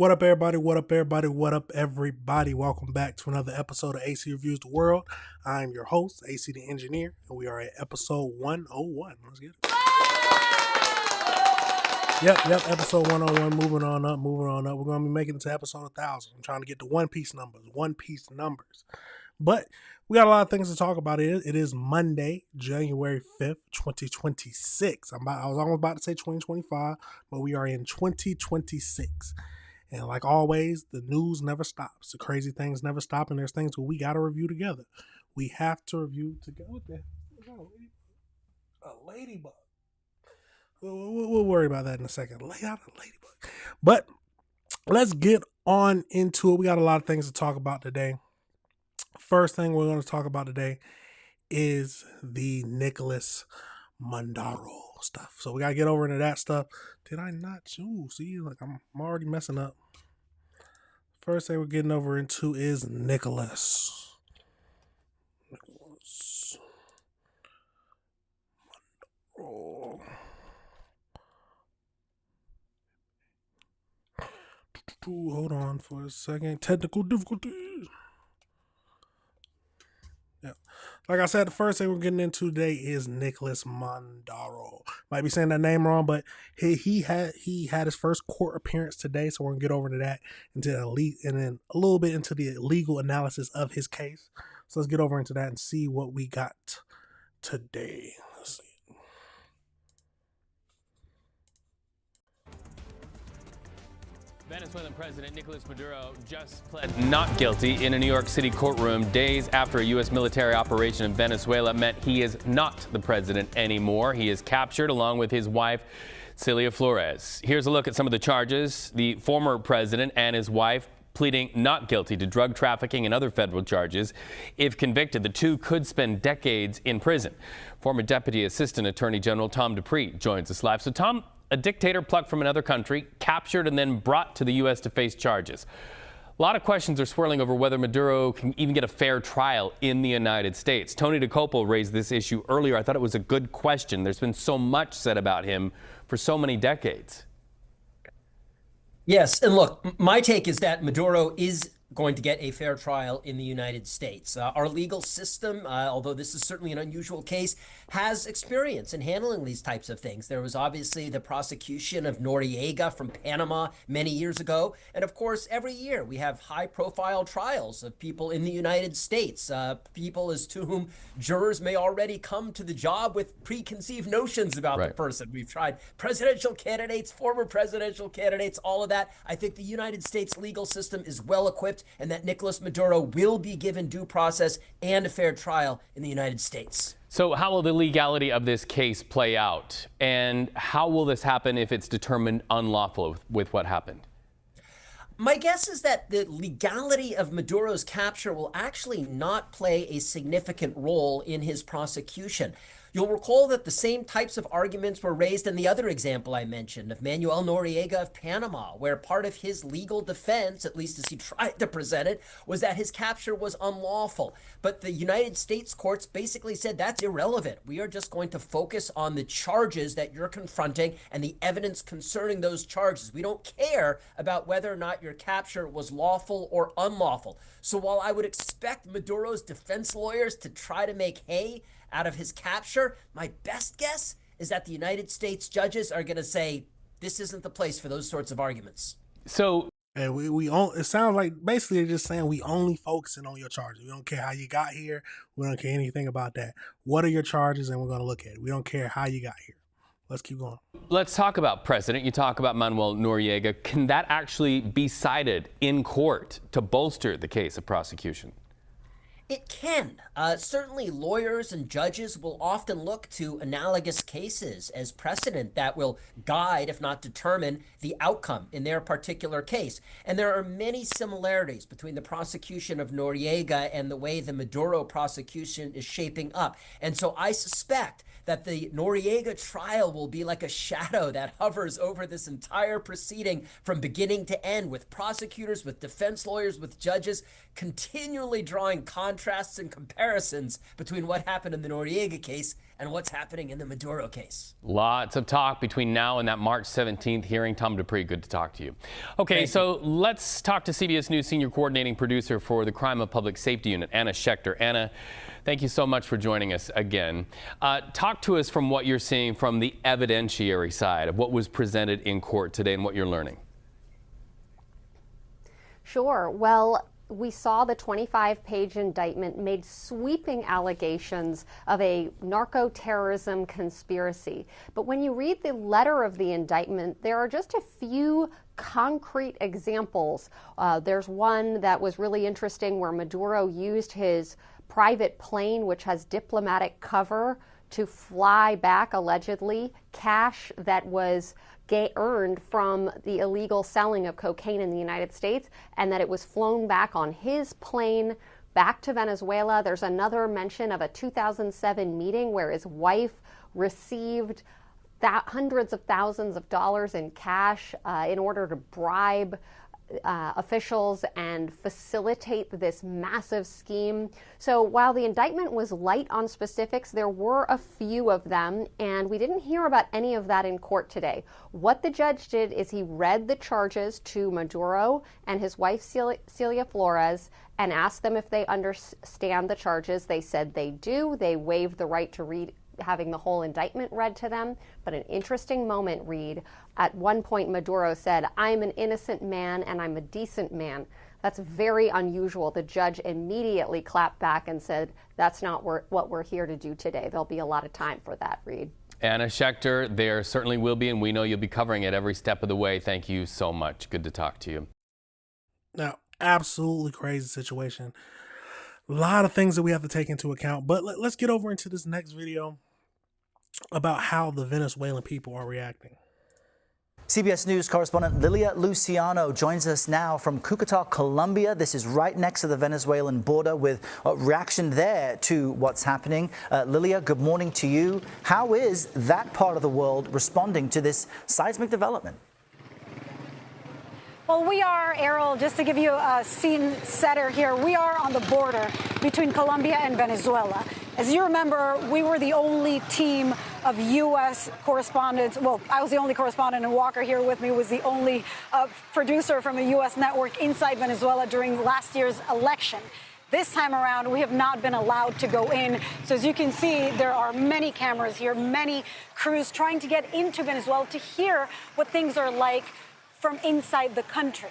What up, everybody? What up, everybody? What up, everybody? Welcome back to another episode of AC Reviews the World. I am your host, AC the Engineer, and we are at episode 101. Let's get it. Yep, episode 101. Moving on up. We're going to be making it to episode 1000. I'm trying to get to One Piece numbers. But we got a lot of things to talk about. It is Monday, January 5th, 2026. I was almost about to say 2025, but we are in 2026. And like always, the news never stops. The crazy things never stop, and there's things that we got to review together. We have to review together. What the hell? A ladybug. We'll worry about that in a second. Lay out a ladybug. But let's get on into it. We got a lot of things to talk about today. First thing we're going to talk about today is the Nicolas Maduro stuff. So we got to get over into that stuff. Did I not? Ooh, see, like I'm already messing up. First thing we're getting over into is Nicolas. Maduro. Hold on for a second. Technical difficulties. Yeah. Like I said, the first thing we're getting into today is Nicolas Maduro. Might be saying that name wrong, but he had his first court appearance today, so we're gonna get over to that and then a little bit into the legal analysis of his case. So let's get over into that and see what we got today. Let's see. Venezuelan President Nicolas Maduro just pled not guilty in a New York City courtroom days after a U.S. military operation in Venezuela meant he is not the president anymore. He is captured along with his wife, Celia Flores. Here's a look at some of the charges. The former president and his wife pleading not guilty to drug trafficking and other federal charges. If convicted, the two could spend decades in prison. Former Deputy Assistant Attorney General Tom Dupree joins us live. So, Tom, a dictator plucked from another country, captured and then brought to the U.S. to face charges. A lot of questions are swirling over whether Maduro can even get a fair trial in the United States. Tony DeCoppel raised this issue earlier. I thought it was a good question. There's been so much said about him for so many decades. Yes, and look, my take is that Maduro is going to get a fair trial in the United States. Our legal system, although this is certainly an unusual case, has experience in handling these types of things. There was obviously the prosecution of Noriega from Panama many years ago. And of course, every year we have high-profile trials of people in the United States, people as to whom jurors may already come to the job with preconceived notions about the person. We've tried presidential candidates, former presidential candidates, all of that. I think the United States legal system is well equipped, and that Nicolas Maduro will be given due process and a fair trial in the United States. So how will the legality of this case play out? And how will this happen if it's determined unlawful with what happened? My guess is that the legality of Maduro's capture will actually not play a significant role in his prosecution. You'll recall that the same types of arguments were raised in the other example I mentioned of Manuel Noriega of Panama, where part of his legal defense, at least as he tried to present it, was that his capture was unlawful. But the United States courts basically said that's irrelevant. We are just going to focus on the charges that you're confronting and the evidence concerning those charges. We don't care about whether or not your capture was lawful or unlawful. So while I would expect Maduro's defense lawyers to try to make hay out of his capture, my best guess is that the United States judges are going to say this isn't the place for those sorts of arguments. So, and it sounds like basically they're just saying we only focusing on your charges. We don't care how you got here. We don't care anything about that. What are your charges? And we're going to look at it. We don't care how you got here. Let's keep going. Let's talk about precedent. You talk about Manuel Noriega. Can that actually be cited in court to bolster the case of prosecution? It can. Certainly lawyers and judges will often look to analogous cases as precedent that will guide, if not determine, the outcome in their particular case. And there are many similarities between the prosecution of Noriega and the way the Maduro prosecution is shaping up. And so I suspect that the Noriega trial will be like a shadow that hovers over this entire proceeding from beginning to end, with prosecutors, with defense lawyers, with judges continually drawing contrasts and comparisons between what happened in the Noriega case and what's happening in the Maduro case. Lots of talk between now and that March 17th hearing. Tom Dupree, good to talk to you. Okay, so let's talk to CBS News senior coordinating producer for the Crime of Public Safety Unit, Anna Schechter. Anna, thank you so much for joining us again. Talk to us from what you're seeing from the evidentiary side of what was presented in court today and what you're learning. Sure. Well, we saw the 25-page indictment made sweeping allegations of a narco-terrorism conspiracy. But when you read the letter of the indictment, there are just a few concrete examples. There's one that was really interesting where Maduro used his private plane, which has diplomatic cover, to fly back, allegedly, cash that was earned from the illegal selling of cocaine in the United States, and that it was flown back on his plane back to Venezuela. There's another mention of a 2007 meeting where his wife received hundreds of thousands of dollars in cash in order to bribe officials and facilitate this massive scheme. So while the indictment was light on specifics, there were a few of them, and we didn't hear about any of that in court today. What the judge did is he read the charges to Maduro and his wife Celia Flores and asked them if they understand the charges. They said they do. They waived the right to read having the whole indictment read to them. But an interesting moment, Reed. At one point, Maduro said, "I'm an innocent man and I'm a decent man." That's very unusual. The judge immediately clapped back and said, that's not what we're here to do today. There'll be a lot of time for that, Reed. Anna Schechter, there certainly will be, and we know you'll be covering it every step of the way. Thank you so much. Good to talk to you. Now, absolutely crazy situation. A lot of things that we have to take into account, but let's get over into this next video about how the Venezuelan people are reacting. CBS News correspondent Lilia Luciano joins us now from Cucuta, Colombia. This is right next to the Venezuelan border with a reaction there to what's happening. Lilia, good morning to you. How is that part of the world responding to this seismic development? Well, we are, Errol, just to give you a scene setter here, we are on the border between Colombia and Venezuela. As you remember, we were the only team of U.S. correspondents. Well, I was the only correspondent, and Walker here with me was the only producer from a U.S. network inside Venezuela during last year's election. This time around, we have not been allowed to go in. So as you can see, there are many cameras here, many crews trying to get into Venezuela to hear what things are like from inside the country.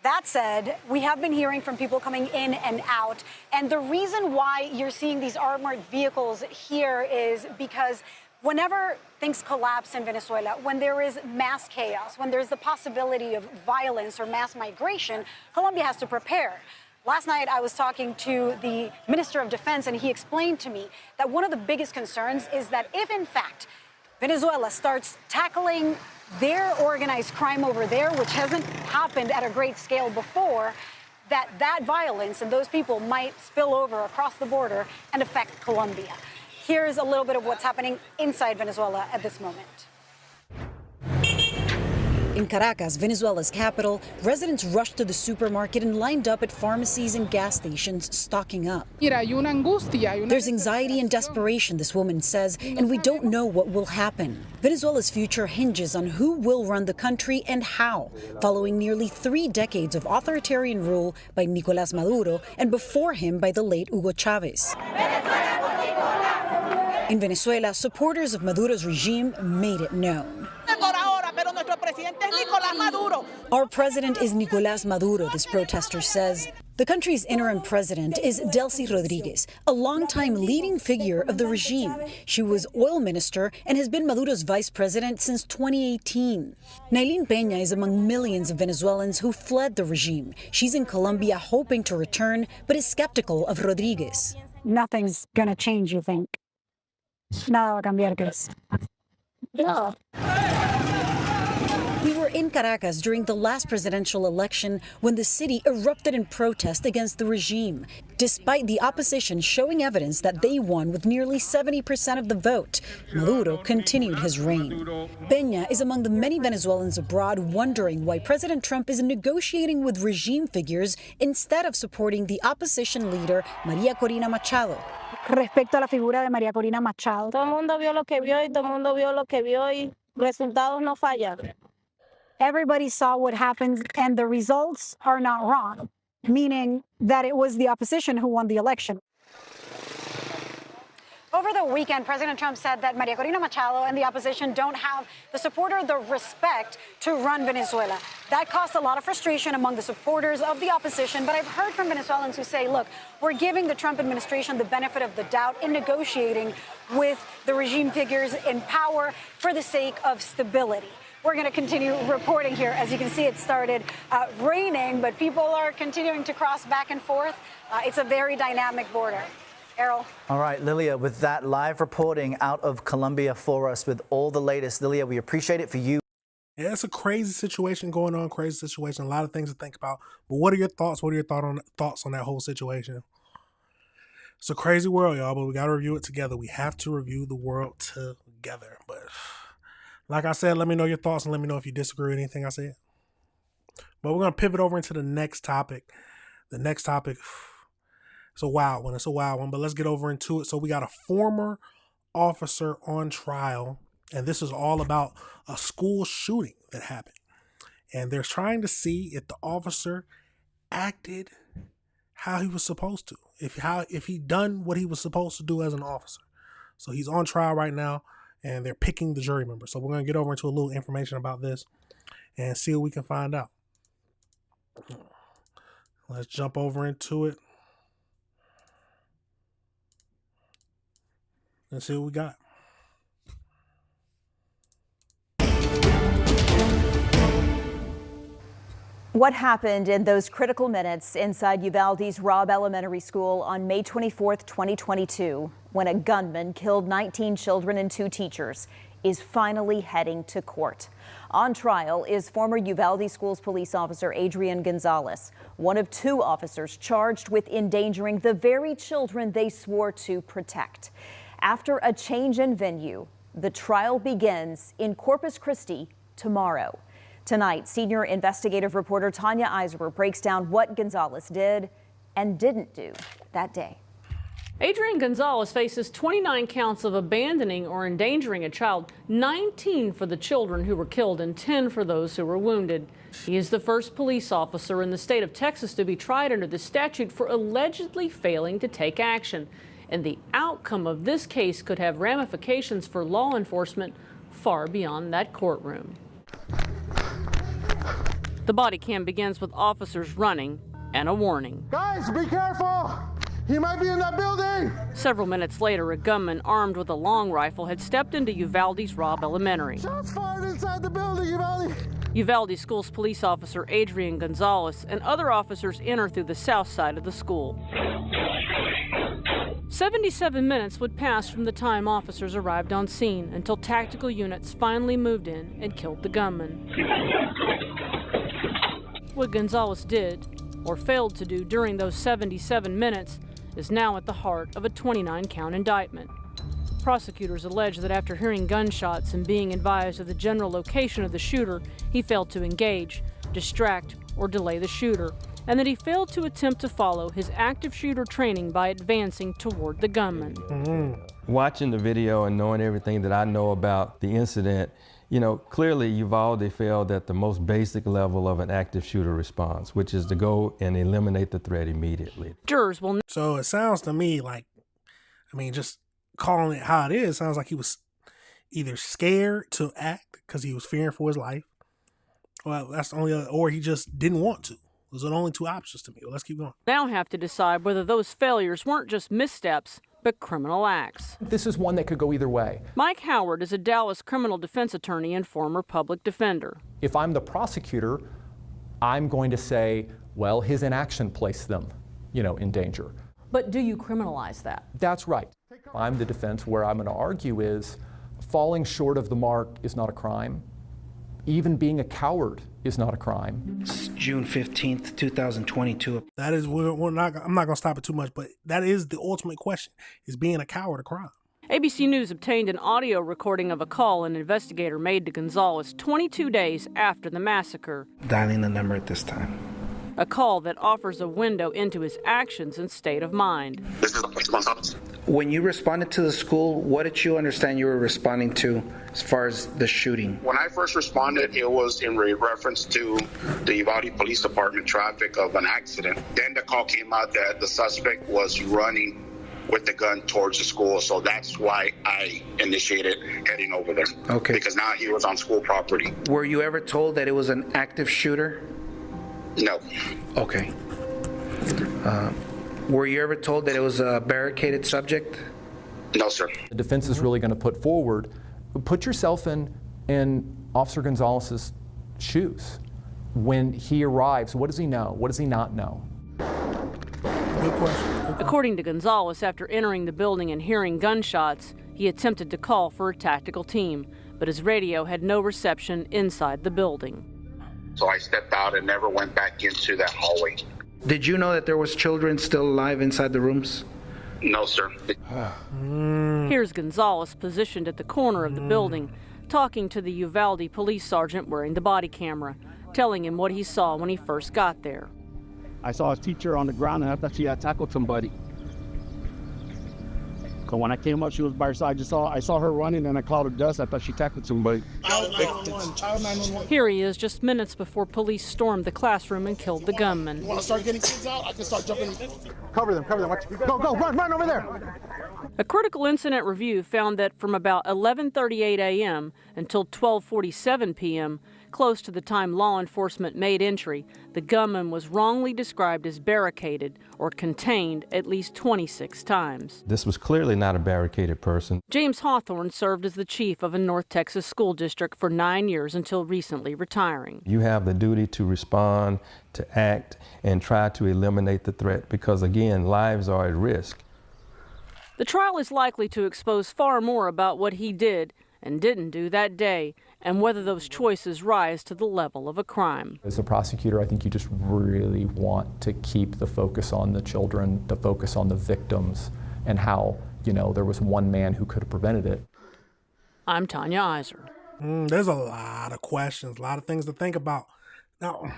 That said, we have been hearing from people coming in and out. And the reason why you're seeing these armored vehicles here is because whenever things collapse in Venezuela, when there is mass chaos, when there's the possibility of violence or mass migration, Colombia has to prepare. Last night, I was talking to the Minister of Defense, and he explained to me that one of the biggest concerns is that if, in fact, Venezuela starts tackling their organized crime over there, which hasn't happened at a great scale before, that violence and those people might spill over across the border and affect Colombia. Here's a little bit of what's happening inside Venezuela at this moment. In Caracas, Venezuela's capital, residents rushed to the supermarket and lined up at pharmacies and gas stations, stocking up. There's anxiety and desperation, this woman says, and we don't know what will happen. Venezuela's future hinges on who will run the country and how, following nearly 3 decades of authoritarian rule by Nicolas Maduro and before him by the late Hugo Chavez. In Venezuela, supporters of Maduro's regime made it known. Our president is Nicolas Maduro, this protester says. The country's interim president is Delcy Rodriguez, a longtime leading figure of the regime. She was oil minister and has been Maduro's vice president since 2018. Nailin Peña is among millions of Venezuelans who fled the regime. She's in Colombia hoping to return, but is skeptical of Rodriguez. Nothing's going to change, you think? Nada va a cambiar, Chris. No. We were in Caracas during the last presidential election when the city erupted in protest against the regime. Despite the opposition showing evidence that they won with nearly 70% of the vote, Maduro continued his reign. Peña is among the many Venezuelans abroad wondering why President Trump is negotiating with regime figures instead of supporting the opposition leader, María Corina Machado. Respecto a la figura de María Corina Machado. Todo el mundo vio lo que vio y todo el mundo vio lo que vio y resultados no fallan. Everybody saw what happened and the results are not wrong, meaning that it was the opposition who won the election. Over the weekend, President Trump said that María Corina Machado and the opposition don't have the support or the respect to run Venezuela. That caused a lot of frustration among the supporters of the opposition, but I've heard from Venezuelans who say, look, we're giving the Trump administration the benefit of the doubt in negotiating with the regime figures in power for the sake of stability. We're going to continue reporting here. As you can see, it started raining, but people are continuing to cross back and forth. It's a very dynamic border. Errol. All right, Lilia, with that live reporting out of Colombia for us with all the latest. Lilia, we appreciate it for you. Yeah, it's a crazy situation going on, crazy situation. A lot of things to think about. But what are your thoughts? What are your thoughts on that whole situation? It's a crazy world, y'all, but we got to review it together. We have to review the world together. But like I said, let me know your thoughts and let me know if you disagree with anything I said. But we're going to pivot over into the next topic. The next topic, it's a wild one. It's a wild one, but let's get over into it. So we got a former officer on trial, and this is all about a school shooting that happened. And they're trying to see if the officer acted how he was supposed to, if he done what he was supposed to do as an officer. So he's on trial right now, and they're picking the jury member. So we're going to get over into a little information about this and see what we can find out. Let's jump over into it. Let's see what we got. What happened in those critical minutes inside Uvalde's Robb Elementary School on May 24th, 2022, when a gunman killed 19 children and 2 teachers, is finally heading to court. On trial is former Uvalde Schools police officer Adrian Gonzalez, one of 2 officers charged with endangering the very children they swore to protect. After a change in venue, the trial begins in Corpus Christi tomorrow. Tonight, senior investigative reporter Tanya Eiserer breaks down what Gonzalez did and didn't do that day. Adrian Gonzalez faces 29 counts of abandoning or endangering a child, 19 for the children who were killed and 10 for those who were wounded. He is the first police officer in the state of Texas to be tried under the statute for allegedly failing to take action. And the outcome of this case could have ramifications for law enforcement far beyond that courtroom. The body cam begins with officers running and a warning. Guys, be careful! He might be in that building! Several minutes later, a gunman armed with a long rifle had stepped into Uvalde's Robb Elementary. Shots fired inside the building, Uvalde! Uvalde Schools police officer Adrian Gonzalez and other officers enter through the south side of the school. 77 minutes would pass from the time officers arrived on scene until tactical units finally moved in and killed the gunman. What Gonzalez did, or failed to do during those 77 minutes, is now at the heart of a 29-count indictment. Prosecutors allege that after hearing gunshots and being advised of the general location of the shooter, he failed to engage, distract, or delay the shooter, and that he failed to attempt to follow his active shooter training by advancing toward the gunman. Watching the video and knowing everything that I know about the incident, you know, clearly Uvalde failed at the most basic level of an active shooter response, which is to go and eliminate the threat immediately. Jurors will. So it sounds to me like, I mean, just calling it how it is, sounds like he was either scared to act because he was fearing for his life. Well, that's the only other, or he just didn't want to. Those are the only 2 options to me. Well, let's keep going. Now have to decide whether those failures weren't just missteps, but criminal acts. This is one that could go either way. Mike Howard is a Dallas criminal defense attorney and former public defender. If I'm the prosecutor, I'm going to say, well, his inaction placed them, in danger. But do you criminalize that? That's right. I'm the defense. Where I'm going to argue is falling short of the mark is not a crime. even being a coward is not a crime. It's June 15th, 2022. That is, I'm not going to stop it too much, but that is the ultimate question. Is being a coward a crime? ABC News obtained an audio recording of a call an investigator made to Gonzalez 22 days after the massacre. Dialing the number at this time. A call that offers a window into his actions and state of mind. This is Gonzalez. When you responded to the school, what did you understand you were responding to as far as the shooting? When I first responded, it was in reference to the Uvalde Police Department traffic of an accident. Then the call came out that the suspect was running with the gun towards the school, so that's why I initiated heading over there. Okay. Because now he was on school property. Were you ever told that it was an active shooter? No. Okay. Were you ever told that it was a barricaded subject? No, sir. The defense is really going to put forward, put yourself in Officer Gonzalez's shoes. When he arrives, what does he know? What does he not know? Good question. According to Gonzalez, after entering the building and hearing gunshots, he attempted to call for a tactical team, but his radio had no reception inside the building. So I stepped out and never went back into that hallway. Did you know that there was children still alive inside the rooms? No, sir. Here's Gonzalez positioned at the corner of the building, talking to the Uvalde police sergeant wearing the body camera, telling him what he saw when he first got there. I saw a teacher on the ground and I thought she had tackled somebody. So when I came up, she was by her side. I saw her running in a cloud of dust. I thought she tackled somebody. Child 911. Here he is just minutes before police stormed the classroom and killed the gunman. You want to start getting kids out? I can start jumping. Cover them. Watch. Go, run over there. A critical incident review found that from about 11:38 a.m. until 12:47 p.m., close to the time law enforcement made entry, the gunman was wrongly described as barricaded or contained at least 26 times. This was clearly not a barricaded person. James Hawthorne served as the chief of a North Texas school district for 9 years until recently retiring. You have the duty to respond, to act, and try to eliminate the threat because, again, lives are at risk. The trial is likely to expose far more about what he did and didn't do that day, and whether those choices rise to the level of a crime. As a prosecutor, I think you just really want to keep the focus on the children, the focus on the victims, and how, there was one man who could have prevented it. I'm Tanya Iser. There's a lot of questions, a lot of things to think about. Now,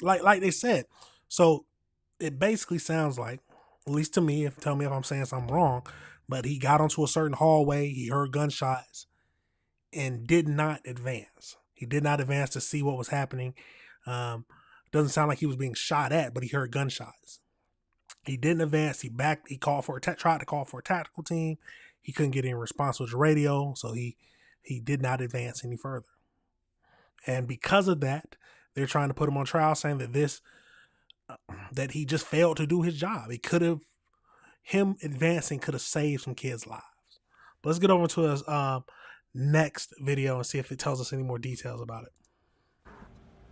like they said, so it basically sounds like, at least to me, tell me if I'm saying something wrong, but he got onto a certain hallway, he heard gunshots, and did not advance. He did not advance to see what was happening. Doesn't sound like he was being shot at, but he heard gunshots. He didn't advance. He backed. He tried to call for a tactical team. He couldn't get any response with the radio, so he did not advance any further. And because of that, they're trying to put him on trial, saying that that he just failed to do his job. Him advancing could have saved some kids' lives. But let's get over to his next video and see if it tells us any more details about it.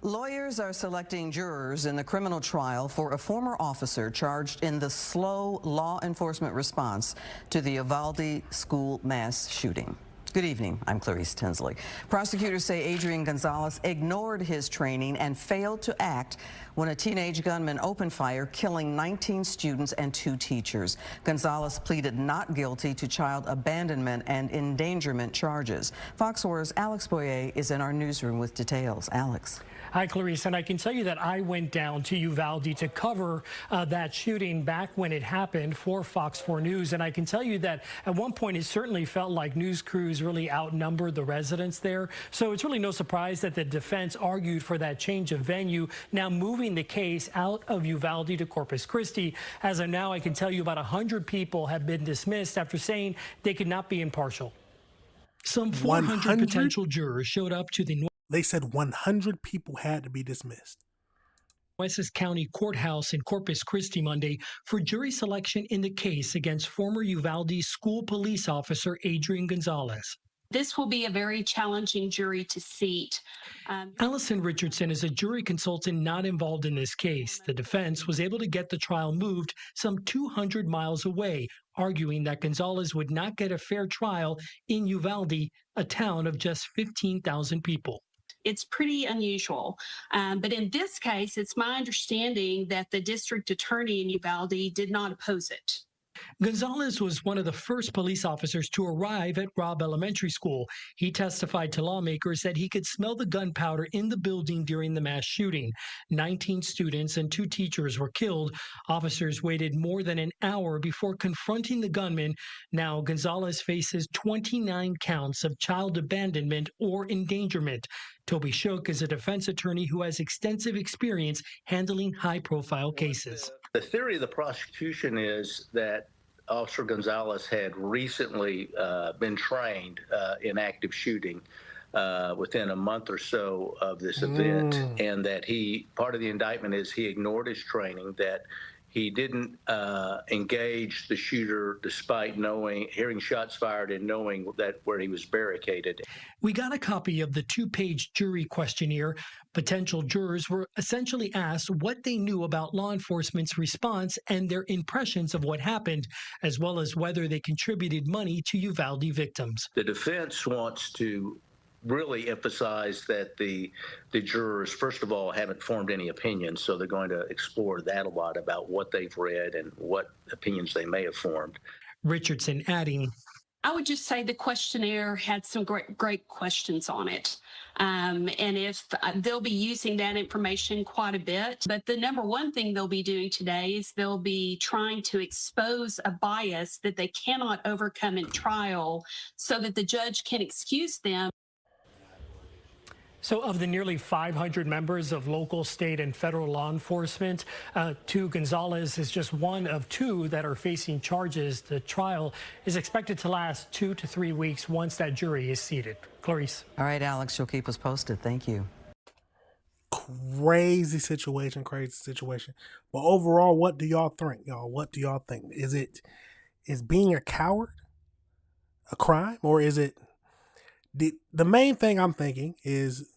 Lawyers are selecting jurors in the criminal trial for a former officer charged in the slow law enforcement response to the Uvalde school mass shooting. Good evening. I'm Clarice Tinsley. Prosecutors say Adrian Gonzalez ignored his training and failed to act when a teenage gunman opened fire, killing 19 students and 2 teachers. Gonzalez pleaded not guilty to child abandonment and endangerment charges. Fox 4's Alex Boyer is in our newsroom with details. Alex. Hi, Clarice, and I can tell you that I went down to Uvalde to cover that shooting back when it happened for Fox 4 News, and I can tell you that at one point it certainly felt like news crews really outnumbered the residents there. So it's really no surprise that the defense argued for that change of venue, now moving the case out of Uvalde to Corpus Christi. As of now, I can tell you about 100 people have been dismissed after saying they could not be impartial. Some 400 potential jurors showed up to the They said 100 people had to be dismissed. Nueces County Courthouse in Corpus Christi Monday for jury selection in the case against former Uvalde school police officer Adrian Gonzalez. This will be a very challenging jury to seat. Allison Richardson is a jury consultant not involved in this case. The defense was able to get the trial moved some 200 miles away, arguing that Gonzalez would not get a fair trial in Uvalde, a town of just 15,000 people. it's pretty unusual. But in this case, it's my understanding that the district attorney in Uvalde did not oppose it. Gonzalez was one of the first police officers to arrive at Robb Elementary School. He testified to lawmakers that he could smell the gunpowder in the building during the mass shooting. 19 students and 2 teachers were killed. Officers waited more than an hour before confronting the gunman. Now Gonzalez faces 29 counts of child abandonment or endangerment. Toby Shook is a defense attorney who has extensive experience handling high-profile cases. The theory of the prosecution is that Officer Gonzalez had recently been trained in active shooting within a month or so of this event, and that part of the indictment is he ignored his training, that he didn't engage the shooter despite hearing shots fired and knowing that where he was barricaded. We got a copy of the 2-page jury questionnaire. Potential jurors were essentially asked what they knew about law enforcement's response and their impressions of what happened, as well as whether they contributed money to Uvalde victims. The defense wants to really emphasize that the jurors, first of all, haven't formed any opinions, so they're going to explore that a lot about what they've read and what opinions they may have formed. Richardson adding, I would just say the questionnaire had some great questions on it. And if they'll be using that information quite a bit, but the number one thing they'll be doing today is they'll be trying to expose a bias that they cannot overcome in trial so that the judge can excuse them. So of the nearly 500 members of local, state, and federal law enforcement, Gonzalez is just one of 2 that are facing charges. The trial is expected to last 2 to 3 weeks once that jury is seated. Clarice. All right, Alex, you'll keep us posted. Thank you. Crazy situation. But overall, what do y'all think, y'all? What do y'all think? Is being a coward a crime, or is it? The main thing I'm thinking is,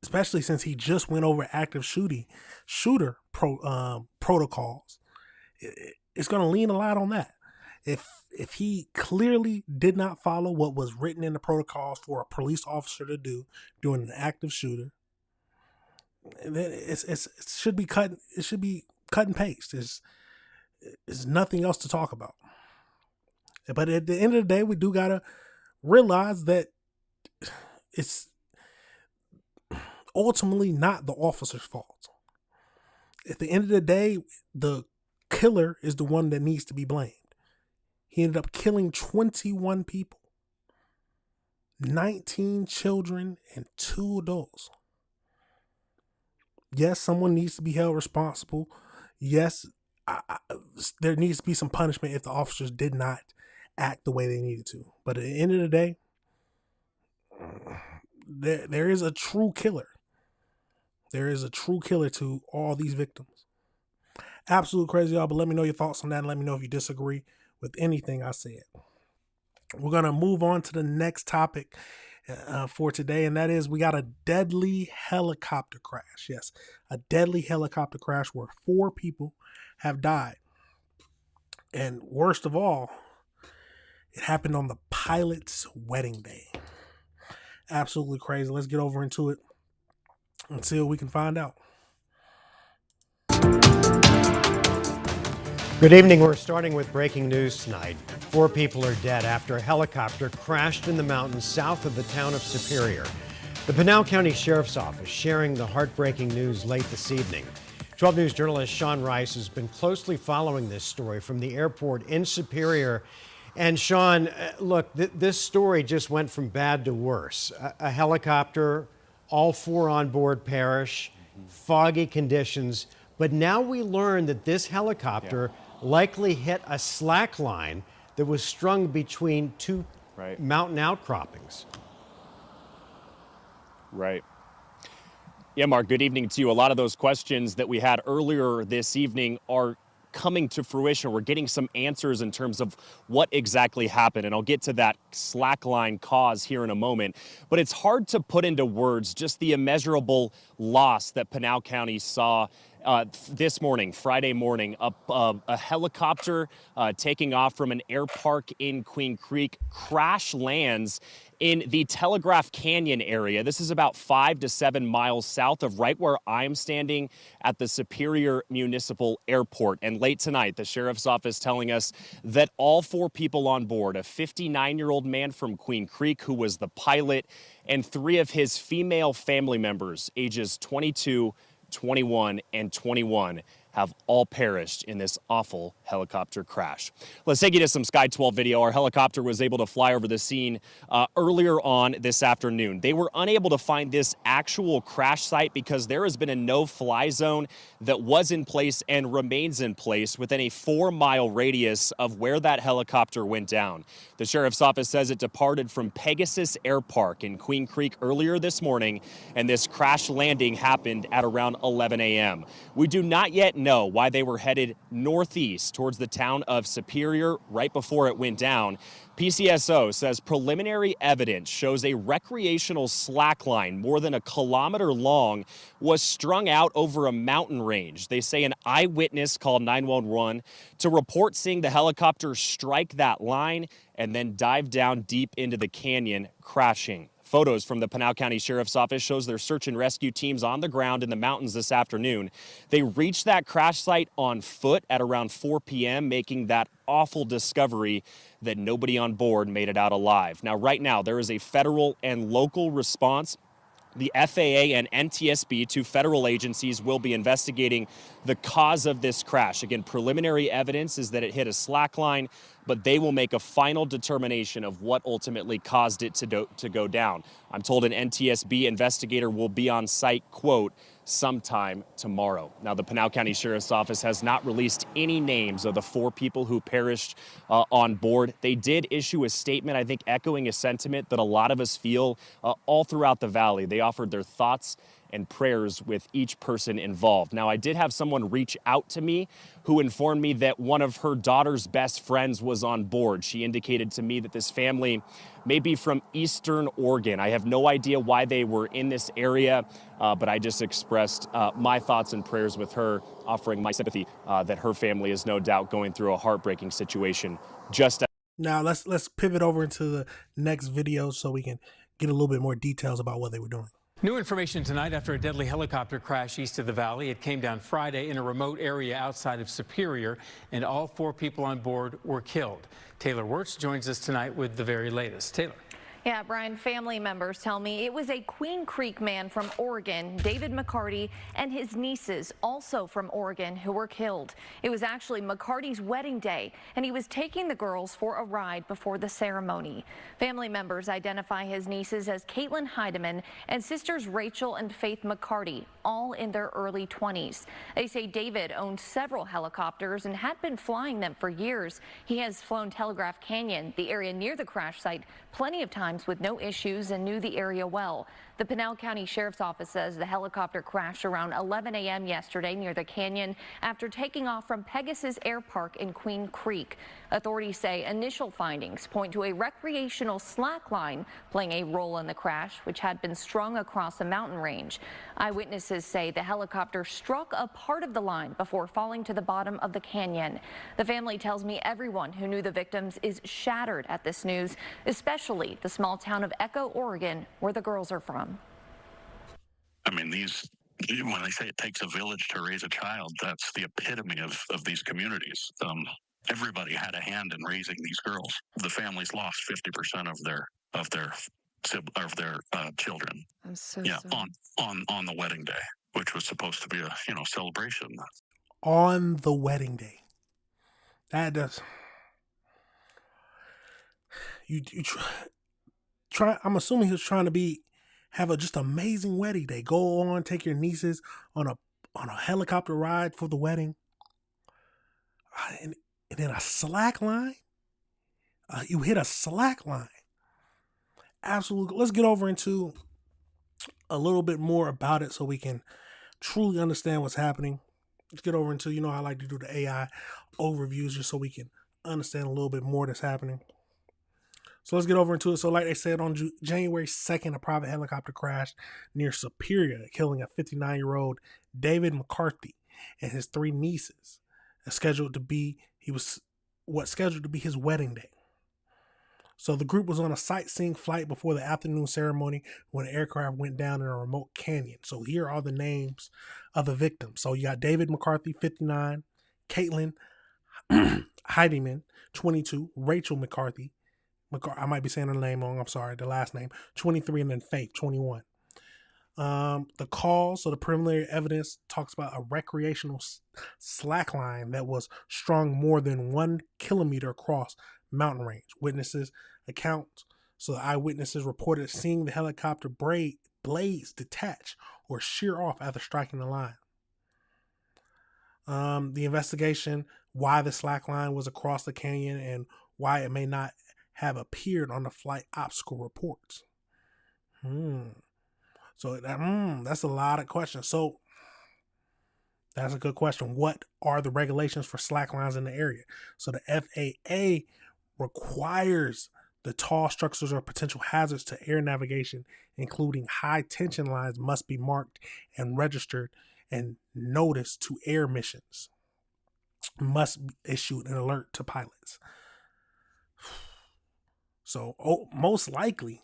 especially since he just went over active shooter protocols, it's going to lean a lot on that. If he clearly did not follow what was written in the protocols for a police officer to do during an active shooter, it should be cut. It should be cut and paste. There's nothing else to talk about. But at the end of the day, we do gotta realize that it's ultimately not the officer's fault. At the end of the day, the killer is the one that needs to be blamed. He ended up killing 21 people, 19 children and 2 adults. Yes, someone needs to be held responsible. Yes, there needs to be some punishment if the officers did not act the way they needed to. But at the end of the day, there is a true killer. There is a true killer to all these victims. Absolute crazy, y'all. But let me know your thoughts on that. And let me know if you disagree with anything I said. We're going to move on to the next topic for today. And that is, we got a deadly helicopter crash. Yes, a deadly helicopter crash where 4 people have died. And worst of all, it happened on the pilot's wedding day. Absolutely crazy. Let's get over into it and see what we can find out. Good evening. We're starting with breaking news tonight. 4 people are dead after a helicopter crashed in the mountains south of the town of Superior. The Pinal County Sheriff's Office sharing the heartbreaking news late this evening. 12 News journalist Sean Rice has been closely following this story from the airport in Superior. And Sean, look, this story just went from bad to worse. A helicopter, all 4 on board perish, foggy conditions. But now we learn that this helicopter likely hit a slack line that was strung between 2 mountain outcroppings. Right. Yeah, Mark, good evening to you. A lot of those questions that we had earlier this evening are coming to fruition. We're getting some answers in terms of what exactly happened, and I'll get to that slackline cause here in a moment. But it's hard to put into words just the immeasurable loss that Pinal County saw this morning, Friday morning, a helicopter taking off from an air park in Queen Creek crash lands in the Telegraph Canyon area. This is about 5 to 7 miles south of right where I'm standing at the Superior Municipal Airport. And late tonight, the sheriff's office telling us that all 4 people on board, a 59-year-old man from Queen Creek who was the pilot, and 3 of his female family members, ages 22, 21, and 21, have all perished in this awful helicopter crash. Let's take you to some Sky 12 video. Our helicopter was able to fly over the scene earlier on this afternoon. They were unable to find this actual crash site because there has been a no-fly zone that was in place and remains in place within a 4-mile radius of where that helicopter went down. The sheriff's office says it departed from Pegasus Air Park in Queen Creek earlier this morning, and this crash landing happened at around 11 a.m. We do not yet know why they were headed northeast towards the town of Superior right before it went down. PCSO says preliminary evidence shows a recreational slackline more than 1 kilometer long was strung out over a mountain range. They say an eyewitness called 911 to report seeing the helicopter strike that line and then dive down deep into the canyon, crashing. Photos from the Pinal County Sheriff's Office shows their search and rescue teams on the ground in the mountains this afternoon. They reached that crash site on foot at around 4 p.m., making that awful discovery that nobody on board made it out alive. Now, right now, there is a federal and local response. The FAA and NTSB, 2 federal agencies, will be investigating the cause of this crash. Again, preliminary evidence is that it hit a slack line, but they will make a final determination of what ultimately caused it to go down. I'm told an NTSB investigator will be on site, quote, sometime tomorrow. Now, the Pinal County Sheriff's Office has not released any names of the 4 people who perished on board. They did issue a statement, I think, echoing a sentiment that a lot of us feel all throughout the valley. They offered their thoughts and prayers with each person involved. Now, I did have someone reach out to me who informed me that one of her daughter's best friends was on board. She indicated to me that this family may be from Eastern Oregon. I have no idea why they were in this area, but I just expressed my thoughts and prayers with her, offering my sympathy that her family is no doubt going through a heartbreaking situation. Now let's pivot over into the next video so we can get a little bit more details about what they were doing. New information tonight after a deadly helicopter crash east of the valley. It came down Friday in a remote area outside of Superior, and all 4 people on board were killed. Taylor Wirtz joins us tonight with the very latest. Taylor. Yeah, Brian, family members tell me it was a Queen Creek man from Oregon, David McCarty, and his nieces, also from Oregon, who were killed. It was actually McCarty's wedding day, and he was taking the girls for a ride before the ceremony. Family members identify his nieces as Caitlin Heidemann and sisters Rachel and Faith McCarty, all in their early 20s. They say David owned several helicopters and had been flying them for years. He has flown Telegraph Canyon, the area near the crash site, plenty of times with no issues and knew the area well. The Pinal County Sheriff's Office says the helicopter crashed around 11 a.m. yesterday near the canyon after taking off from Pegasus Air Park in Queen Creek. Authorities say initial findings point to a recreational slackline playing a role in the crash, which had been strung across a mountain range. Eyewitnesses say the helicopter struck a part of the line before falling to the bottom of the canyon. The family tells me everyone who knew the victims is shattered at this news, especially the small town of Echo, Oregon, where the girls are from. I mean, when they say it takes a village to raise a child, that's the epitome of these communities. Everybody had a hand in raising these girls. The families lost 50% of their children. I'm so sorry. on the wedding day, which was supposed to be a celebration. On the wedding day, that does. You try. I'm assuming he was trying to have a just amazing wedding day. Go on, take your nieces on a helicopter ride for the wedding, and then a slack line. You hit a slack line. Absolutely. Let's get over into a little bit more about it so we can truly understand what's happening. Let's get over into, I like to do the AI overviews just so we can understand a little bit more that's happening. So let's get over into it. So like they said, on January 2nd, a private helicopter crashed near Superior, killing a 59-year-old David McCarthy and his 3 nieces. Scheduled to be his wedding day. So the group was on a sightseeing flight before the afternoon ceremony when the aircraft went down in a remote canyon. So here are the names of the victims. So you got David McCarthy, 59, Caitlin Heidemann, 22, Rachel McCarthy, I might be saying her name wrong, I'm sorry, the last name, 23, and then Faith, 21. The cause, so the preliminary evidence talks about a recreational slackline that was strung more than 1 kilometer across mountain range. Witnesses accounts, so the eyewitnesses reported seeing the helicopter blades detach or shear off after striking the line. The investigation, why the slackline was across the canyon and why it may not have appeared on the flight obstacle reports. So that's a lot of questions. So that's a good question. What are the regulations for slack lines in the area? So the FAA requires the tall structures or potential hazards to air navigation, including high tension lines, must be marked and registered and noticed to air missions. Must issue an alert to pilots. So most likely,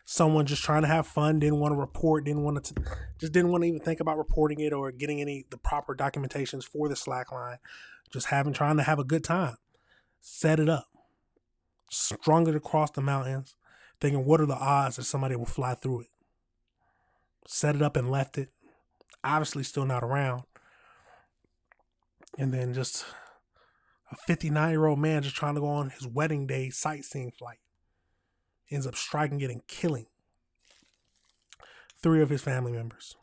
someone just trying to have fun, didn't want to report, didn't want to even think about reporting it or getting the proper documentations for the slack line, just trying to have a good time. Set it up, strung it across the mountains, thinking what are the odds that somebody will fly through it? Set it up and left it, obviously still not around. And then just a 59-year-old man just trying to go on his wedding day sightseeing flight ends up striking it and killing 3 of his family members.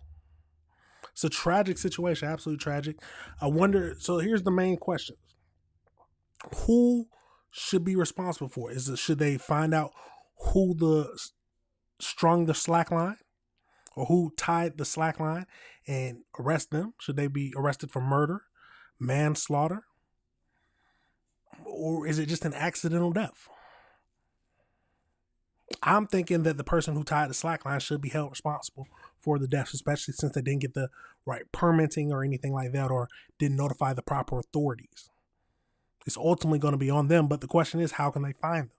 It's a tragic situation, absolutely tragic. I wonder, so here's the main question. Who should be responsible for it? Should they find out who strung the slack line or who tied the slack line and arrest them? Should they be arrested for murder, manslaughter, or is it just an accidental death? I'm thinking that the person who tied the slack line should be held responsible for the deaths, especially since they didn't get the right permitting or anything like that, or didn't notify the proper authorities. It's ultimately going to be on them, but the question is, how can they find them?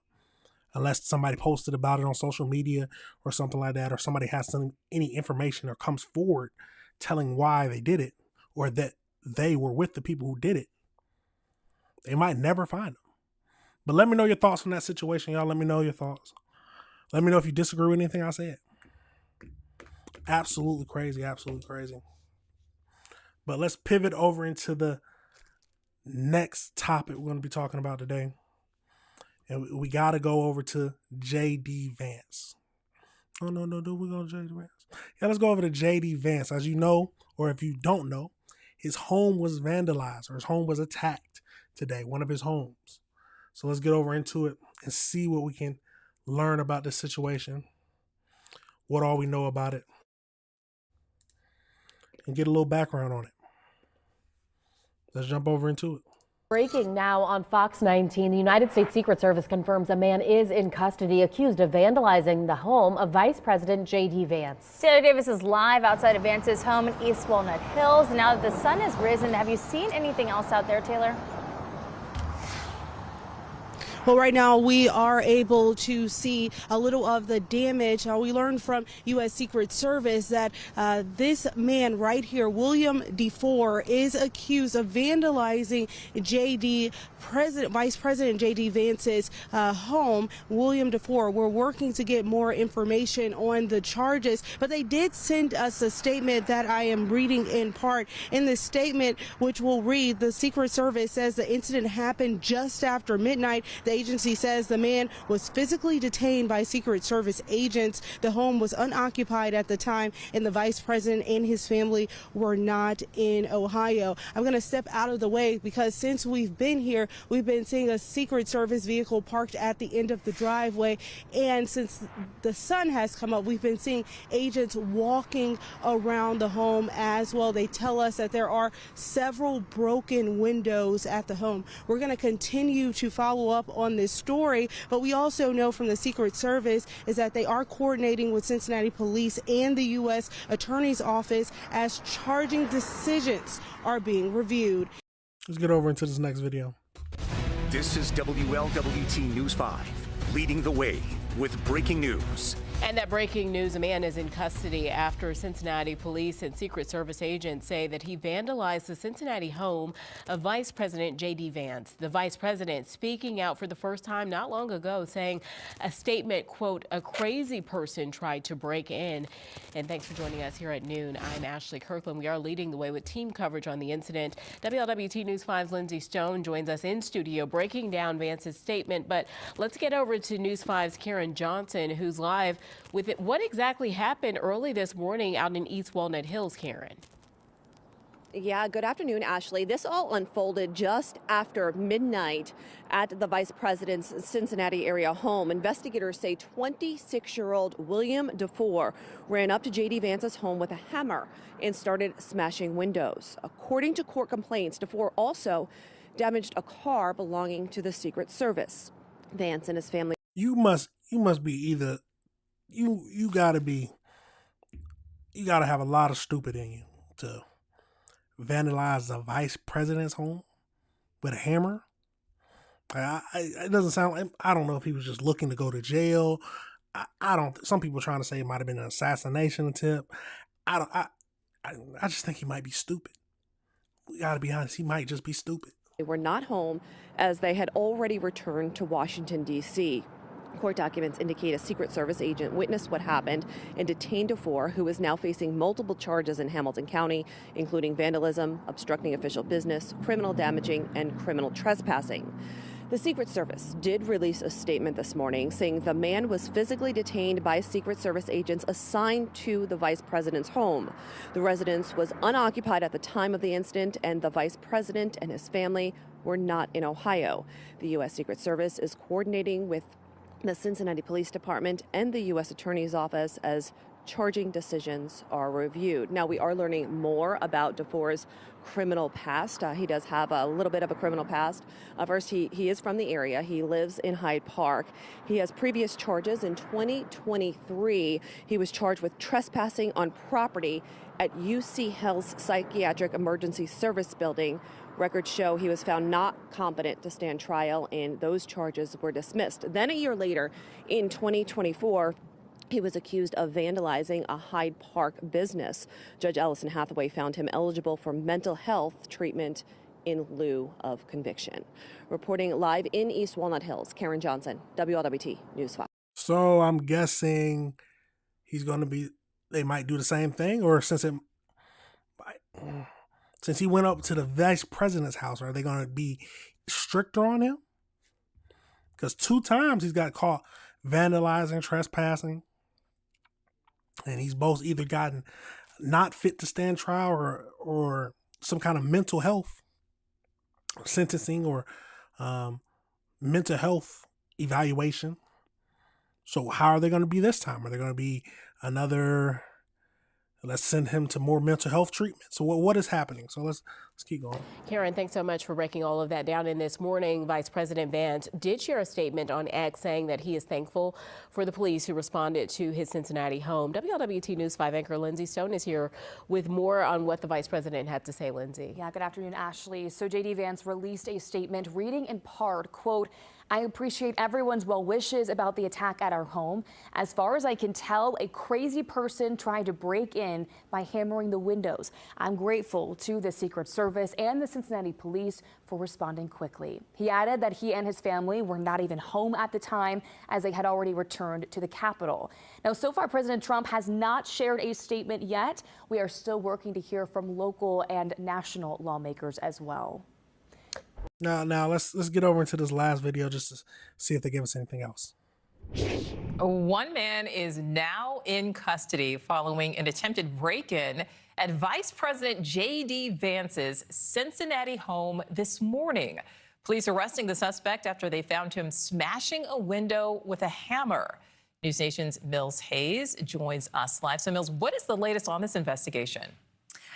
Unless somebody posted about it on social media or something like that, or somebody has any information or comes forward telling why they did it, or that they were with the people who did it, they might never find them. But let me know your thoughts on that situation, y'all. Let me know your thoughts. Let me know if you disagree with anything I said. Absolutely crazy, absolutely crazy. But let's pivot over into the next topic we're going to be talking about today. And we got to go over to J.D. Vance. Oh, no, do we go to J.D. Vance? Yeah, let's go over to J.D. Vance. As you know, or if you don't know, his home was vandalized, or his home was attacked today, one of his homes. So let's get over into it and see what we can learn about this situation, what all we know about it, and get a little background on it. Let's jump over into it. Breaking now on Fox 19, the United States Secret Service confirms a man is in custody accused of vandalizing the home of Vice President J.D. Vance. Taylor Davis is live outside of Vance's home in East Walnut Hills. Now that the sun has risen, have you seen anything else out there, Taylor? Well, right now we are able to see a little of the damage. We learned from U.S. Secret Service that this man right here, William DeFore, is accused of vandalizing Vice President J.D. Vance's home. William DeFore, we're working to get more information on the charges, but they did send us a statement that I am reading in part. In this statement, which will read, the Secret Service says the incident happened just after midnight. The agency says the man was physically detained by Secret Service agents. The home was unoccupied at the time, and the vice president and his family were not in Ohio. I'm going to step out of the way because since we've been here, we've been seeing a Secret Service vehicle parked at the end of the driveway. And since the sun has come up, we've been seeing agents walking around the home as well. They tell us that there are several broken windows at the home. We're going to continue to follow up on on this story. But we also know from the Secret Service is that they are coordinating with Cincinnati Police and the U.S. Attorney's Office as charging decisions are being reviewed. Let's get over into this next video. This is WLWT News 5, leading the way with breaking news. And that breaking news, a man is in custody after Cincinnati police and Secret Service agents say that he vandalized the Cincinnati home of Vice President J.D. Vance. The vice president speaking out for the first time not long ago, saying a statement, quote, "A crazy person tried to break in." And thanks for joining us here at noon. I'm Ashley Kirkland. We are leading the way with team coverage on the incident. WLWT News 5's Lindsay Stone joins us in studio breaking down Vance's statement. But let's get over to News 5's Karen Johnson, who's live with it. What exactly happened early this morning out in East Walnut Hills, Karen? Yeah, good afternoon, Ashley. This all unfolded just after midnight at the vice president's Cincinnati area home. Investigators say 26-year-old William DeFore ran up to J.D. Vance's home with a hammer and started smashing windows. According to court complaints, DeFore also damaged a car belonging to the Secret Service. Vance and his family. You must be either you gotta have a lot of stupid in you to vandalize the vice president's home with a hammer. It doesn't sound like, I don't know if he was just looking to go to jail. I don't. Some people are trying to say it might have been an assassination attempt. I just think he might be stupid. We gotta be honest. He might just be stupid. They were not home as they had already returned to Washington, D.C. Court documents indicate a Secret Service agent witnessed what happened and detained DeFore, who is now facing multiple charges in Hamilton County, including vandalism, obstructing official business, criminal damaging, and criminal trespassing. The Secret Service did release a statement this morning saying the man was physically detained by Secret Service agents assigned to the vice president's home. The residence was unoccupied at the time of the incident, and the vice president and his family were not in Ohio. The U.S. Secret Service is coordinating with the Cincinnati Police Department and the U.S. Attorney's Office as charging decisions are reviewed. Now, we are learning more about DeFore's criminal past. He does have a little bit of a criminal past. First, he is from the area. He lives in Hyde Park. He has previous charges. In 2023, he was charged with trespassing on property at UC Health's Psychiatric Emergency Service Building. Records show he was found not competent to stand trial, and those charges were dismissed. Then a year later, in 2024, he was accused of vandalizing a Hyde Park business. Judge Ellison Hathaway found him eligible for mental health treatment in lieu of conviction. Reporting live in East Walnut Hills, Karen Johnson, WLWT News 5. So I'm guessing they might do the same thing, or since he went up to the vice president's house, are they going to be stricter on him? Because 2 times he's got caught vandalizing, trespassing, and he's both either gotten not fit to stand trial or some kind of mental health sentencing or mental health evaluation. So how are they going to be this time? Are they going to be another, let's send him to more mental health treatment? So what is happening? So let's keep going. Karen, thanks so much for breaking all of that down. And this morning, Vice President Vance did share a statement on X saying that he is thankful for the police who responded to his Cincinnati home. WLWT News 5 anchor Lindsay Stone is here with more on what the Vice President had to say. Lindsay. Yeah, good afternoon, Ashley. So J.D. Vance released a statement reading in part, quote, "I appreciate everyone's well wishes about the attack at our home. As far as I can tell, a crazy person tried to break in by hammering the windows. I'm grateful to the Secret Service and the Cincinnati Police for responding quickly." He added that he and his family were not even home at the time, as they had already returned to the Capitol. Now, so far, President Trump has not shared a statement yet. We are still working to hear from local and national lawmakers as well. Now let's get over into this last video just to see if they give us anything else. One man is now in custody following an attempted break-in at Vice President J.D. Vance's Cincinnati home this morning. Police arresting the suspect after they found him smashing a window with a hammer. News Nation's Mills Hayes joins us live. So, Mills, what is the latest on this investigation?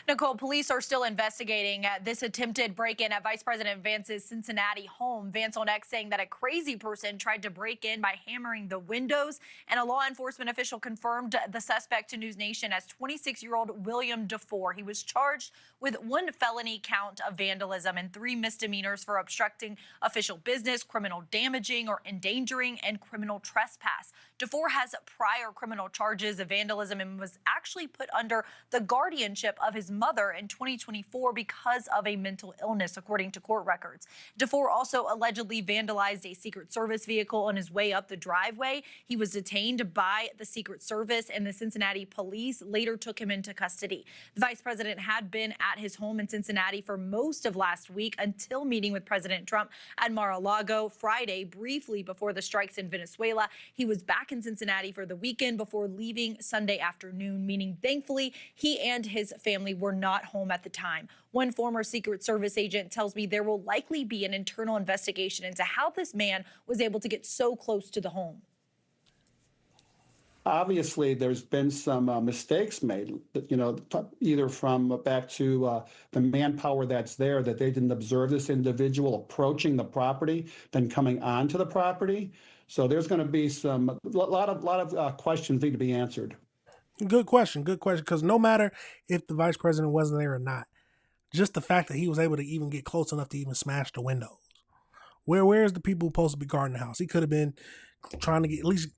Nicole, police are still investigating this attempted break-in at Vice President Vance's Cincinnati home. Vance on X saying that a crazy person tried to break in by hammering the windows, and a law enforcement official confirmed the suspect to News Nation as 26-year-old William DeFore. He was charged with 1 felony count of vandalism and 3 misdemeanors for obstructing official business, criminal damaging or endangering, and criminal trespass. DeFore has prior criminal charges of vandalism and was actually put under the guardianship of his mother in 2024 because of a mental illness, according to court records. DeFore also allegedly vandalized a Secret Service vehicle on his way up the driveway. He was detained by the Secret Service, and the Cincinnati police later took him into custody. The vice president had been at his home in Cincinnati for most of last week until meeting with President Trump at Mar-a-Lago Friday, briefly before the strikes in Venezuela. He was back in Cincinnati for the weekend before leaving Sunday afternoon, meaning thankfully he and his family were not home at the time. One former Secret Service agent tells me there will likely be an internal investigation into how this man was able to get so close to the home. Obviously, there's been some mistakes made, either from back to the manpower that's there, that they didn't observe this individual approaching the property, then coming onto the property. So there's going to be a lot of questions need to be answered. Good question, because no matter if the vice president wasn't there or not, just the fact that he was able to even get close enough to even smash the windows. Where's the people supposed to be guarding the house? He could have been trying to get, at least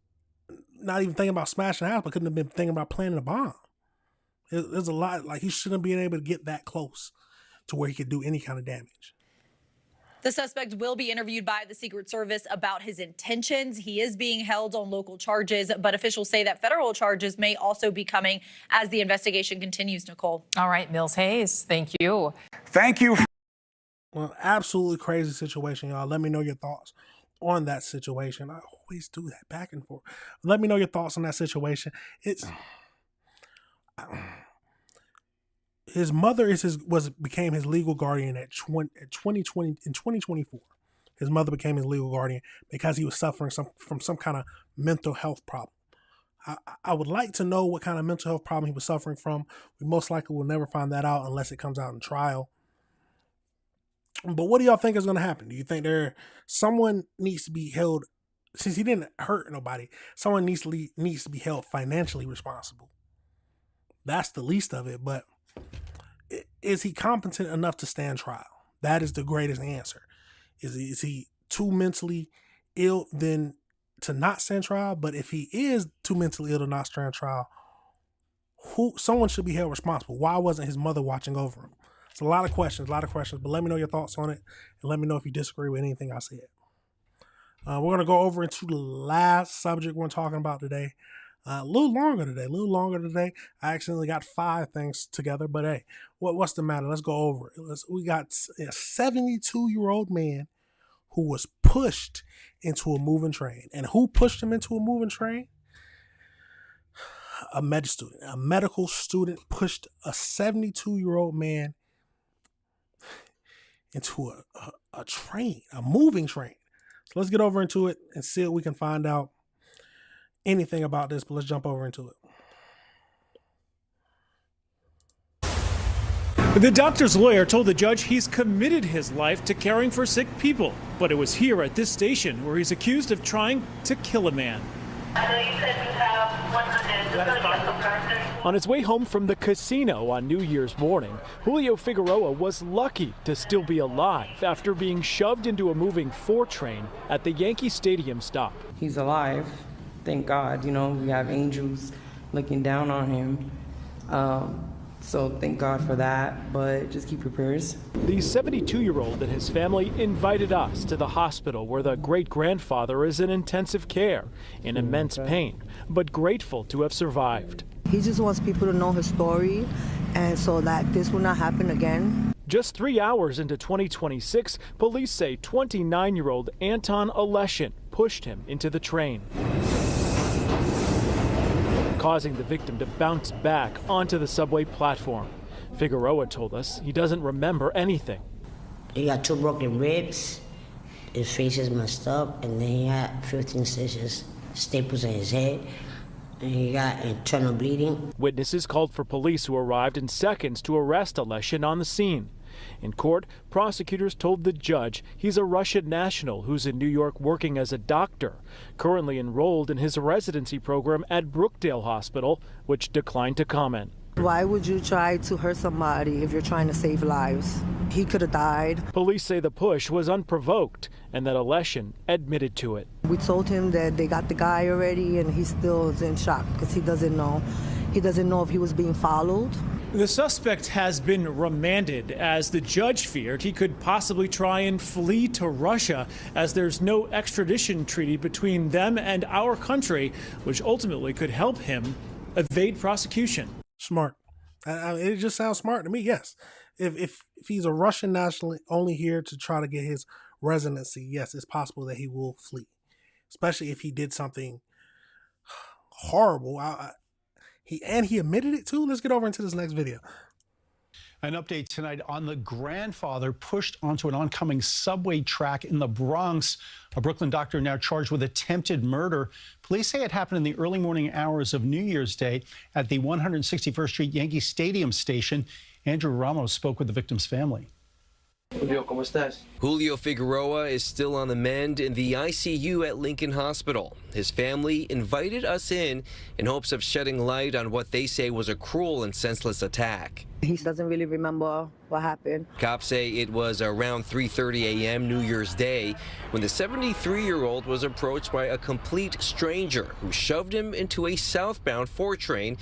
not even thinking about smashing the house, but couldn't have been thinking about planting a bomb. There's a lot, like he shouldn't be able to get that close to where he could do any kind of damage. The suspect will be interviewed by the Secret Service about his intentions. He is being held on local charges, but officials say that federal charges may also be coming as the investigation continues, Nicole. All right, Mills Hayes, thank you. Thank you. Well, absolutely crazy situation, y'all. Let me know your thoughts on that situation. I always do that back and forth. Let me know your thoughts on that situation. His mother became his legal guardian in 2024. His mother became his legal guardian because he was suffering from some kind of mental health problem. I would like to know what kind of mental health problem he was suffering from. We most likely will never find that out unless it comes out in trial. But what do y'all think is going to happen? Do you think someone needs to be held, since he didn't hurt nobody, someone needs to be held financially responsible? That's the least of it, but is he competent enough to stand trial? That is the greatest answer. Is he too mentally ill then to not stand trial? But if he is too mentally ill to not stand trial, someone should be held responsible. Why wasn't his mother watching over him? It's a lot of questions, but let me know your thoughts on it, and let me know if you disagree with anything I said. We're going to go over into the last subject we're talking about today. A little longer today. I accidentally got 5 things together, but hey, what's the matter? Let's go over it. We got a 72-year-old man who was pushed into a moving train. And who pushed him into a moving train? A medical student pushed a 72-year-old man into a train, a moving train. So let's get over into it and see if we can find out anything about this, but let's jump over into it. The doctor's lawyer told the judge he's committed his life to caring for sick people, but it was here at this station where he's accused of trying to kill a man. I know you said you have 100. On his way home from the casino on New Year's morning, Julio Figueroa was lucky to still be alive after being shoved into a moving 4 train at the Yankee Stadium stop. He's alive. Thank God, we have angels looking down on him. So thank God for that, but just keep your prayers. The 72-year-old and his family invited us to the hospital where the great-grandfather is in intensive care, in immense pain, but grateful to have survived. He just wants people to know his story, and so that this will not happen again. Just 3 hours into 2026, police say 29-year-old Anton Aleshin pushed him into the train, causing the victim to bounce back onto the subway platform. Figueroa told us he doesn't remember anything. He got 2 broken ribs, his face is messed up, and then he had 15 stitches, staples in his head. and he got internal bleeding. Witnesses called for police who arrived in seconds to arrest Aleshin on the scene. In court, prosecutors told the judge he's a Russian national who's in New York working as a doctor, currently enrolled in his residency program at Brookdale Hospital, which declined to comment. Why would you try to hurt somebody if you're trying to save lives? He could have died. Police say the push was unprovoked and that Aleshin admitted to it. We told him that they got the guy already, and he still is in shock because he doesn't know. He doesn't know if he was being followed. The suspect has been remanded as the judge feared he could possibly try and flee to Russia, as there's no extradition treaty between them and our country, which ultimately could help him evade prosecution. Smart. It just sounds smart to me. Yes, if he's a Russian national only here to try to get his residency, yes, it's possible that he will flee, especially if he did something horrible. He admitted it too. Let's get over into this next video. An update tonight on the grandfather pushed onto an oncoming subway track in the Bronx. A Brooklyn doctor now charged with attempted murder. Police say it happened in the early morning hours of New Year's Day at the 161st Street Yankee Stadium station. Andrew Ramos spoke with the victim's family. Julio Figueroa is still on the mend in the ICU at Lincoln Hospital. His family invited us in hopes of shedding light on what they say was a cruel and senseless attack. He doesn't really remember what happened. Cops say it was around 3:30 a.m. New Year's Day when the 73-year-old was approached by a complete stranger who shoved him into a southbound 4 train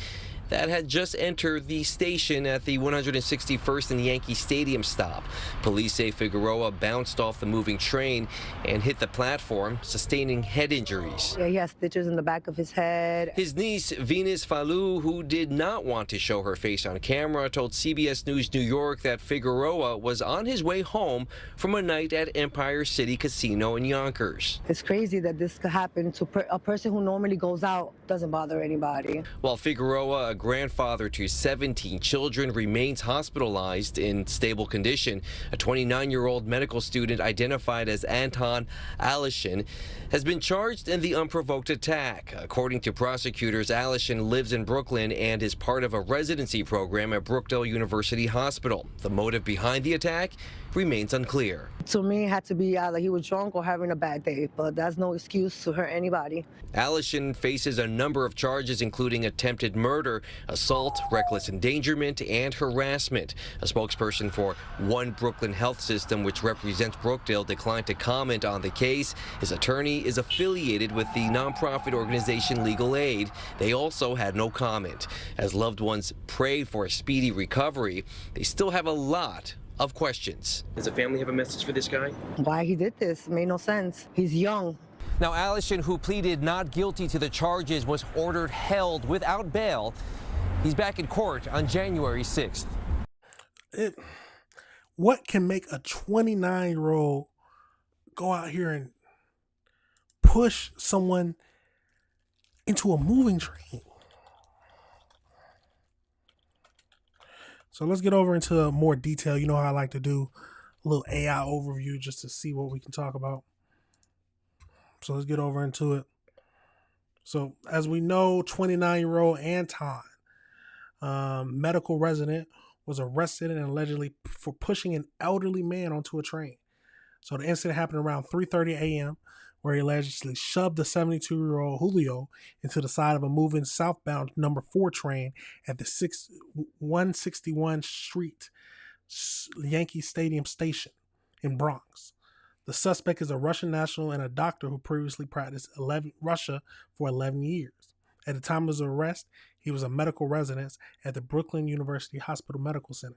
that had just entered the station at the 161st and Yankee Stadium stop. Police say Figueroa bounced off the moving train and hit the platform, sustaining head injuries. Yeah, he has stitches in the back of his head. His niece, Venus Falou, who did not want to show her face on camera, told CBS News New York that Figueroa was on his way home from a night at Empire City Casino in Yonkers. It's crazy that this could happen to a person who normally goes out, doesn't bother anybody. While Figueroa, a grandfather to 17 children, remains hospitalized in stable condition, a 29-year-old medical student identified as Anton Aleshin has been charged in the unprovoked attack. According to prosecutors, Aleshin lives in Brooklyn and is part of a residency program at Brookdale University Hospital. The motive behind the attack remains unclear. To me, it had to be either he was drunk or having a bad day, but that's no excuse to hurt anybody. Aleshin faces a number of charges, including attempted murder, assault, reckless endangerment, and harassment. A spokesperson for One Brooklyn Health System, which represents Brookdale, declined to comment on the case. His attorney is affiliated with the nonprofit organization Legal Aid. They also had no comment. As loved ones pray for a speedy recovery, they still have a lot of questions. Does the family have a message for this guy? Why he did this made no sense. He's young. Now, Aleshin, who pleaded not guilty to the charges, was ordered held without bail. He's back in court on January 6th. What can make a 29-year-old go out here and push someone into a moving train? So let's get over into more detail. You know how I like to do a little AI overview just to see what we can talk about. So let's get over into it. So as we know, 29-year-old Anton, medical resident, was arrested and allegedly for pushing an elderly man onto a train. So the incident happened around 3:30 a.m. where he allegedly shoved the 72-year-old Julio into the side of a moving southbound number 4 train at the 161 Street Yankee Stadium station in Bronx. The suspect is a Russian national and a doctor who previously practiced Russia for 11 years. At the time of his arrest, he was a medical resident at the Brooklyn University Hospital Medical Center.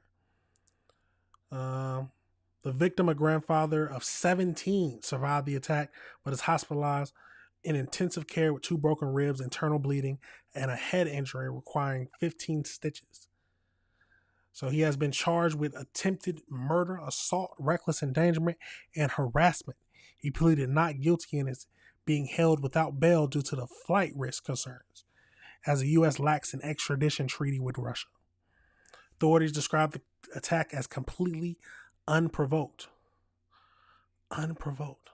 The victim, a grandfather of 17, survived the attack, but is hospitalized in intensive care with 2 broken ribs, internal bleeding, and a head injury requiring 15 stitches. So he has been charged with attempted murder, assault, reckless endangerment, and harassment. He pleaded not guilty and is being held without bail due to the flight risk concerns, as the U.S. lacks an extradition treaty with Russia. Authorities described the attack as completely unprovoked. Unprovoked.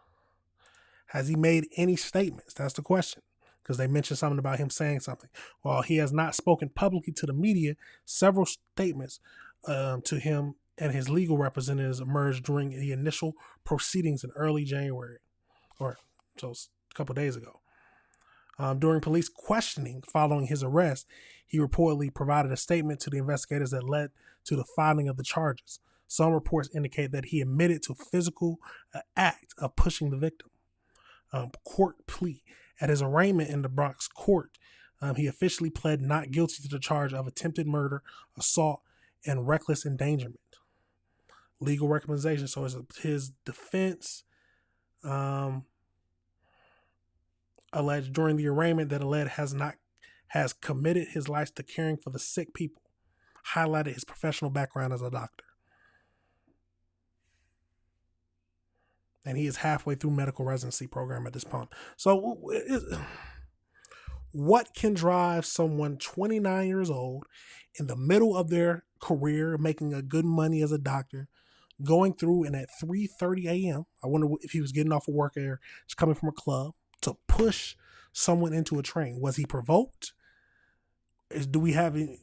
Has he made any statements? That's the question. because they mentioned something about him saying something. While he has not spoken publicly to the media, several statements to him and his legal representatives emerged during the initial proceedings in early January, or so a couple of days ago. During police questioning following his arrest, he reportedly provided a statement to the investigators that led to the filing of the charges. Some reports indicate that he admitted to physical act of pushing the victim. Court plea. At his arraignment in the Bronx court, he officially pled not guilty to the charge of attempted murder, assault, and reckless endangerment. Legal recommendation. So his defense alleged during the arraignment that alleged has committed his life to caring for the sick people, highlighted his professional background as a doctor. And he is halfway through medical residency program at this point. So what can drive someone 29 years old in the middle of their career, making a good money as a doctor, going through and at 3:30 a.m., I wonder if he was getting off of work there, just coming from a club, to push someone into a train? Was he provoked? Do we have any?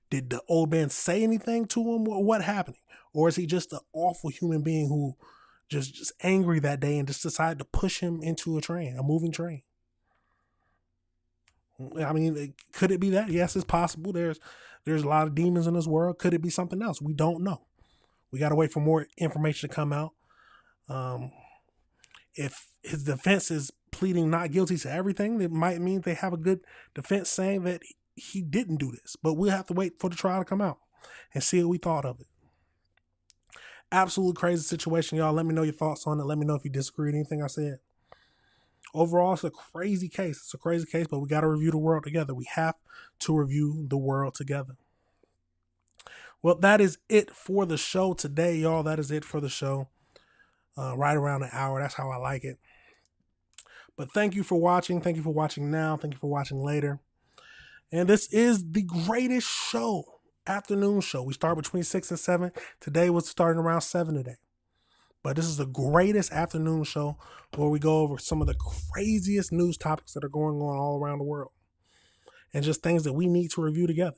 Did the old man say anything to him? What happened? Or is he just an awful human being who just angry that day and just decided to push him into a train, a moving train? I mean, could it be that? Yes, it's possible. There's a lot of demons in this world. Could it be something else? We don't know. We got to wait for more information to come out. If his defense is pleading not guilty to everything, it might mean they have a good defense saying that he didn't do this. But we'll have to wait for the trial to come out and see what we thought of it. Absolute crazy situation, y'all. Let me know your thoughts on it. Let me know if you disagree with anything I said. Overall, it's a crazy case. It's a crazy case, but we got to review the world together. We have to review the world together. Well, that is it for the show today, y'all. That is it for the show. Right around an hour. That's how I like it. But thank you for watching. Thank you for watching now. Thank you for watching later. And this is the greatest show, afternoon show. We start between 6 and 7. Today was starting around 7 today. But this is the greatest afternoon show where we go over some of the craziest news topics that are going on all around the world. And just things that we need to review together.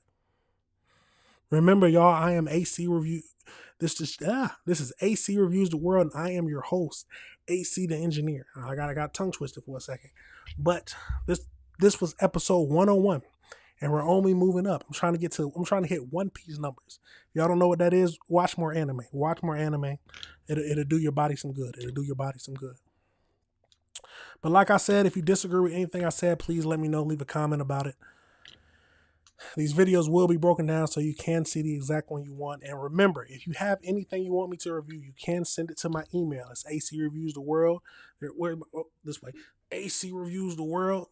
Remember, y'all, I am AC Review. This is AC Reviews the World, and I am your host, AC the Engineer. I got tongue twisted for a second. But this was episode 101. And we're only moving up. I'm trying to hit One Piece numbers. If y'all don't know what that is, watch more anime. Watch more anime. It'll do your body some good. It'll do your body some good. But like I said, if you disagree with anything I said, please let me know. Leave a comment about it. These videos will be broken down so you can see the exact one you want. And remember, if you have anything you want me to review, you can send it to my email. It's acreviewstheworld. This way. acreviewstheworld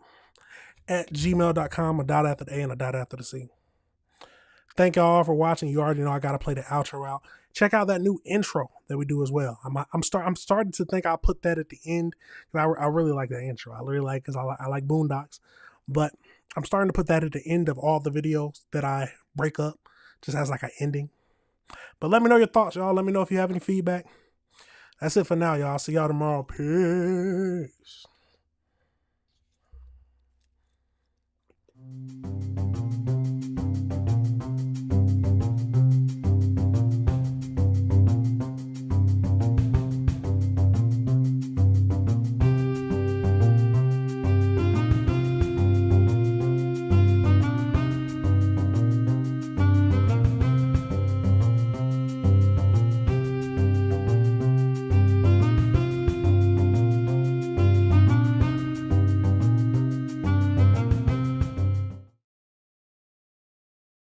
at gmail.com, a dot after the A and a dot after the C. Thank y'all for watching. You already know I got to play the outro out. Check out that new intro that we do as well. I'm starting to think I'll put that at the end. I really like that intro. I really like, because I like Boondocks. But I'm starting to put that at the end of all the videos that I break up, just as like an ending. But let me know your thoughts, y'all. Let me know if you have any feedback. That's it for now, y'all. See y'all tomorrow. Peace.